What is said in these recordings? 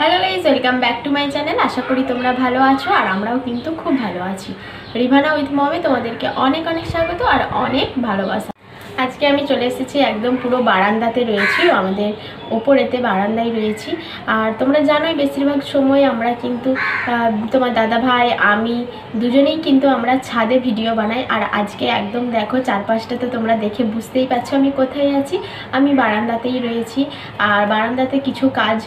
Hello guys, welcome back to my channel. আশা করি তোমরা ভালো আছো আর আমরাও কিন্তু খুব ভালো আছি। রিভানা উইথ মমে তোমাদেরকে অনেক অনেক স্বাগত আর অনেক ভালোবাসা। আজকে আমি চলে এসেছি একদম পুরো বারান্দাতে রয়েছি, আমাদের ওপরেতে বারান্দায় রয়েছি। আর তোমরা জানোই বেশিরভাগ সময় আমরা কিন্তু তোমার দাদা ভাই আমি দুজনেই কিন্তু আমরা ছাদে ভিডিও বানাই। আর আজকে একদম দেখো চারপাশটা তো তোমরা দেখে বুঝতেই পারছো আমি কোথায় আছি। আমি বারান্দাতেই রয়েছি আর বারান্দাতে কিছু কাজ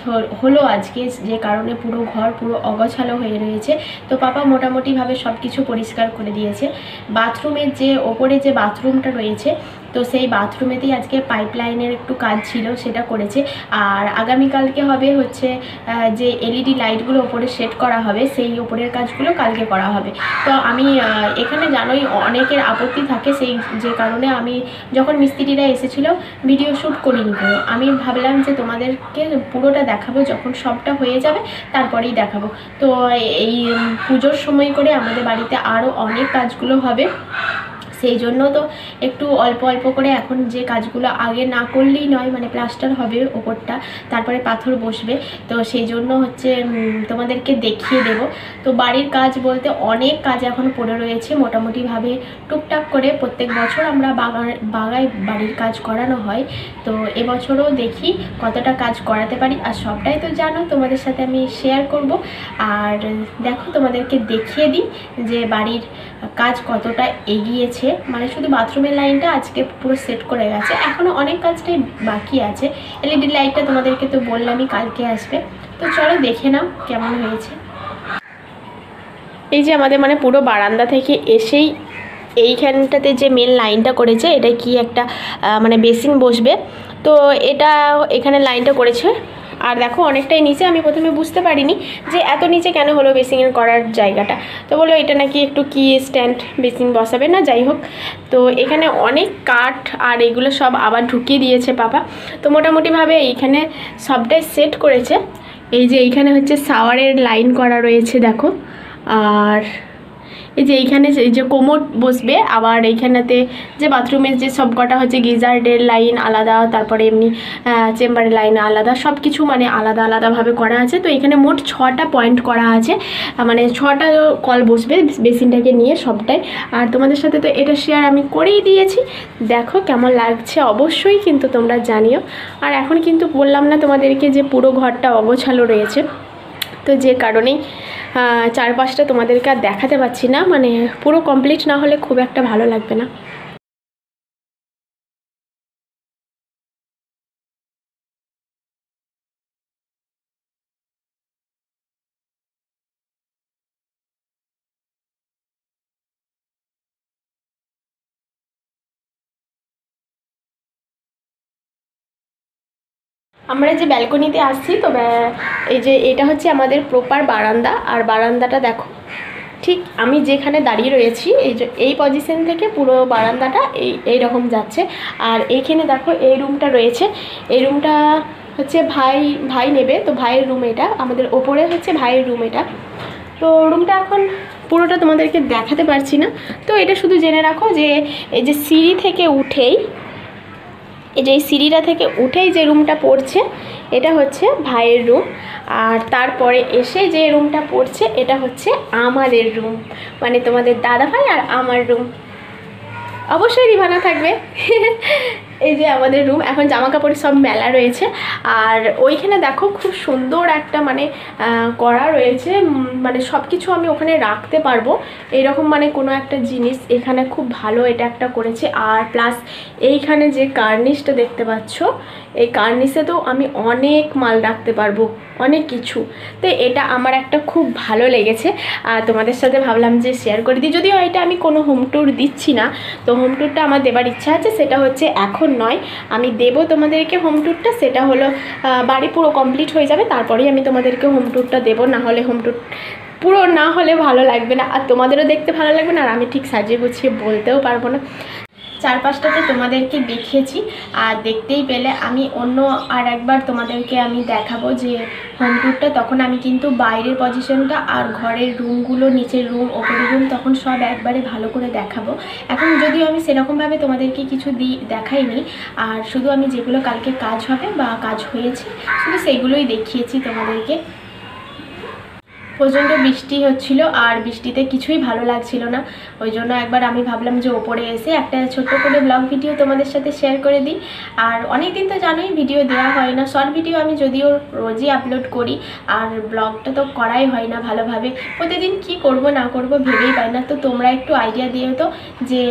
হলো আজকে, যে কারণে পুরো ঘর পুরো অগোছালো হয়ে রয়েছে। তো পাপা মোটামুটিভাবে সব কিছু পরিষ্কার করে দিয়েছে। বাথরুমের যে ওপরে যে বাথরুমটা রয়েছে, তো সেই বাথরুমেতেই আজকে পাইপলাইনের একটু কাজ ছিল, সেটা করেছে। আর আগামীকালকে হবে হচ্ছে যে এলইডি লাইটগুলো ওপরে সেট করা হবে, সেই ওপরের কাজগুলো কালকে করা হবে। তো আমি এখানে জানোই অনেকের আপত্তি থাকে, সেই যে কারণে আমি যখন মিস্ত্রিরা এসেছিলো ভিডিও শ্যুট করিনি কোনো। আমি ভাবলাম যে তোমাদেরকে পুরোটা দেখাবো, যখন সবটা হয়ে যাবে তারপরেই দেখাবো। তো এই পুজোর সময় করে আমাদের বাড়িতে আরও অনেক কাজগুলো হবে, সেই জন্য তো একটু অল্প অল্প করে এখন যে কাজগুলো আগে না করলেই নয়, মানে প্লাস্টার হবে ওপরটা, তারপরে পাথর বসবে। তো সেই জন্য হচ্ছে তোমাদেরকে দেখিয়ে দেব। তো বাড়ির কাজ বলতে অনেক কাজ এখন পড়ে রয়েছে মোটামুটিভাবে। টুকটাক করে প্রত্যেক বছর আমরা বাগায় বাড়ির কাজ করানো হয়। তো এবছরও দেখি কতটা কাজ করাতে পারি, আর সবটাই তো জানো তোমাদের সাথে আমি শেয়ার করব। আর দেখো তোমাদেরকে দেখিয়ে দিই যে বাড়ির কাজ কতটা এগিয়েছে। মানে শুধু বাথরুমের লাইনটা আজকে পুরো সেট করে গেছে, এখনও অনেক কাজটাই বাকি আছে। এলইডি লাইটটা তোমাদেরকে তো বললামই কালকে আসবে। তো চলো দেখে নাও কেমন হয়েছে। এই যে আমাদের মানে পুরো বারান্দা থেকে এসেই এইখানটাতে যে মেন লাইনটা করেছে, এটা কি একটা মানে বেসিন বসবে, তো এটা এখানে লাইনটা করেছে। আর দেখো অনেকটাই নিচে, আমি প্রথমে বুঝতে পারিনি যে এত নিচে কেন হলো বেসিনের করার জায়গাটা। তো বললো এটা নাকি একটু কি স্ট্যান্ড বেসিন বসাবে না, যাই হোক। তো এখানে অনেক কাঠ আর এগুলো সব আবার ঢুকিয়ে দিয়েছে পাপা। তো মোটামুটিভাবে এইখানে সবটাই সেট করেছে। এই যে এইখানে হচ্ছে শাওয়ারের লাইন করা রয়েছে দেখো। আর এই যে এইখানে এই যে কোমোড বসবে, আবার এইখানেতে যে বাথরুমের যে সব কটা হচ্ছে গিজারের লাইন আলাদা, তারপরে এমনি চেম্বারের লাইন আলাদা, সব কিছু মানে আলাদা আলাদাভাবে করা আছে। তো এখানে মোট 6টা পয়েন্ট করা আছে, মানে 6টা কল বসবে বেসিনটাকে নিয়ে সবটাই। আর তোমাদের সাথে তো এটা শেয়ার আমি করেই দিয়েছি, দেখো কেমন লাগছে অবশ্যই কিন্তু তোমরা জানিও। আর এখন কিন্তু বললাম না তোমাদেরকে যে পুরো ঘরটা অগোছালো রয়েছে, তো যে কারণেই চারপাশটা তোমাদেরকে আর দেখাতে পারছি না, মানে পুরো কমপ্লিট না হলে খুব একটা ভালো লাগবে না। আমরা যে ব্যালকনিতে আসছি, তো এই যে এটা হচ্ছে আমাদের প্রপার বারান্দা। আর বারান্দাটা দেখো ঠিক আমি যেখানে দাঁড়িয়ে রয়েছি, এই যে এই পজিশন থেকে পুরো বারান্দাটা এইরকম যাচ্ছে। আর এইখানে দেখো এই রুমটা রয়েছে, এই রুমটা হচ্ছে ভাই নেবে, তো ভাইয়ের রুম এটা, আমাদের ওপরে হচ্ছে ভাইয়ের রুম এটা। তো রুমটা এখন পুরোটা তোমাদেরকে দেখাতে পারছি না, তো এটা শুধু জেনে রাখো যে এই যে সিঁড়ি থেকে উঠেই, এই যে এই সিঁড়িটা থেকে উঠেই যে রুমটা পড়ছে এটা হচ্ছে ভাইয়ের রুম। আর তারপরে এসে যে রুমটা পড়ছে এটা হচ্ছে আমাদের রুম, মানে তোমাদের দাদা ভাই আর আমার রুম। অবশ্যই রিভানা থাকবে। এই যে আমাদের রুম, এখন জামা কাপড় সব মেলা রয়েছে। আর ওইখানে দেখো খুব সুন্দর একটা মানে করা রয়েছে, মানে সব কিছু আমি ওখানে রাখতে পারবো এইরকম মানে কোনো একটা জিনিস এখানে খুব ভালো এটা একটা করেছে। আর প্লাস এইখানে যে কার্নিশটা দেখতে পাচ্ছ, এই কার্নিশে তো আমি অনেক মাল রাখতে পারবো, অনেক কিছু। তো এটা আমার একটা খুব ভালো লেগেছে, আর তোমাদের সাথে ভাবলাম যে শেয়ার করে দিই। যদিও এটা আমি কোনো হোম ট্যুর দিচ্ছি না, তো হোম ট্যুরটা আমার দেবার ইচ্ছা আছে, সেটা হচ্ছে এখন নয়, আমি দেবো তোমাদেরকে হোম ট্যুরটা। সেটা হলো বাড়ি পুরো কমপ্লিট হয়ে যাবে, তারপরেই আমি তোমাদেরকে হোম ট্যুরটা দেবো। না হলে হোম ট্যুর পুরো না হলে ভালো লাগবে না, আর তোমাদেরও দেখতে ভালো লাগবে না, আর আমি ঠিক সাজিয়ে গুছিয়ে বলতেও পারবো না। চারপাশটাতে তোমাদেরকে দেখিয়েছি। আর দেখতেই পেলে আমি অন্য আর একবার তোমাদেরকে আমি দেখাবো যে হোম ট্যুরটা। তখন আমি কিন্তু বাইরের পজিশনটা আর ঘরের রুমগুলো, নিচের রুম, ওপরের রুম তখন সব একবারে ভালো করে দেখাবো। এখন যদিও আমি সেরকমভাবে তোমাদেরকে কিছু দেখাইনি, আর শুধু আমি যেগুলো কালকে কাজ হবে বা কাজ হয়েছে শুধু সেইগুলোই দেখিয়েছি তোমাদেরকে। প্রচণ্ড বৃষ্টি হচ্ছিল আর বৃষ্টিতে কিছুই ভালো লাগছিল না, ওই জন্য একবার আমি ভাবলাম যে ওপরে এসে একটা ছোট্ট করে ব্লগ ভিডিও তোমাদের সাথে শেয়ার করে দিই। আর অনেক দিন তো জানোই ভিডিও দেওয়া হয় না, শর্ট ভিডিও আমি যদিও রোজই আপলোড করি, আর ব্লগটা তো করাই হয় না ভালোভাবে। প্রতিদিন কি করব না করব ভেবেই পাই না। তো তোমরা একটু আইডিয়া দিও তো যে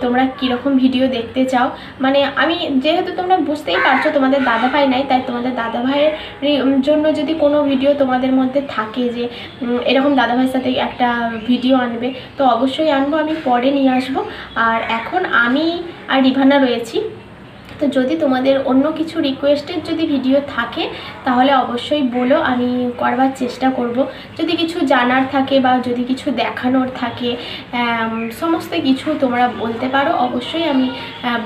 তোমরা কীরকম ভিডিও দেখতে চাও। মানে আমি যেহেতু তোমরা বুঝতেই পারছো তোমাদের দাদাভাই নাই, তাই তোমাদের দাদাভাইয়ের জন্য যদি কোনো ভিডিও তোমাদের মধ্যে থাকে যে এরকম দাদাভাইয়ের সাথে একটা ভিডিও আনবে, তো অবশ্যই আনবো, আমি পরে নিয়ে আসবো। আর এখন আমি আর রিভানা রয়েছি, তো যদি তোমাদের অন্য কিছু রিকোয়েস্টের যদি ভিডিও থাকে তাহলে অবশ্যই বলো, আমি করবার চেষ্টা করব। যদি কিছু জানার থাকে বা যদি কিছু দেখানোর থাকে, সমস্ত কিছু তোমরা বলতে পারো। অবশ্যই আমি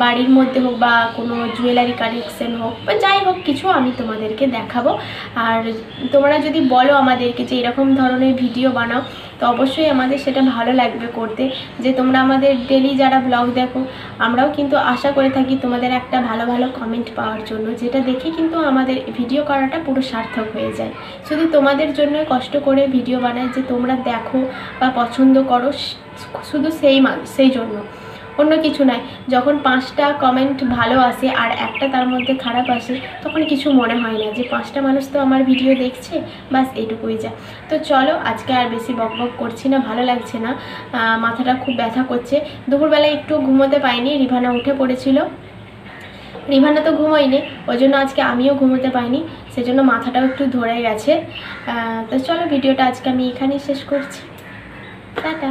বাড়ির মধ্যে হোক বা কোনো জুয়েলারি কালেকশন হোক বা যাই হোক কিছু আমি তোমাদেরকে দেখাবো। আর তোমরা যদি বলো আমাদেরকে যে এরকম ধরনের ভিডিও বানাও, তো অবশ্যই আমাদের সেটা ভালো লাগবে করতে। যে তোমরা আমাদের ডেলি যারা ব্লগ দেখো, আমরাও কিন্তু আশা করে থাকি তোমাদের একটা ভালো ভালো কমেন্ট পাওয়ার জন্য, যেটা দেখে কিন্তু আমাদের ভিডিও করাটা পুরো সার্থক হয়ে যায়। শুধু তোমাদের জন্য কষ্ট করে ভিডিও বানাই যে তোমরা দেখো বা পছন্দ করো, শুধু সেই জন্য, অন্য কিছু নয়। যখন 5টা কমেন্ট ভালো আসে আর একটা তার মধ্যে খারাপ আসে, তখন কিছু মনে হয় না, যে 5টা মানুষ তো আমার ভিডিও দেখছে, বাস এইটুকুই যা। তো চলো, আজকে আর বেশি বকবক করছি না, ভালো লাগছে না, মাথাটা খুব ব্যথা করছে। দুপুরবেলায় একটু ঘুমোতে পাইনি, রিভানা উঠে পড়েছিল, রিভানা তো ঘুমোয়নি, ওই জন্য আজকে আমিও ঘুমোতে পাইনি, সেজন্য মাথাটাও একটু ধরে গেছে। তো চলো, ভিডিওটা আজকে আমি এখানেই শেষ করছি, টাটা।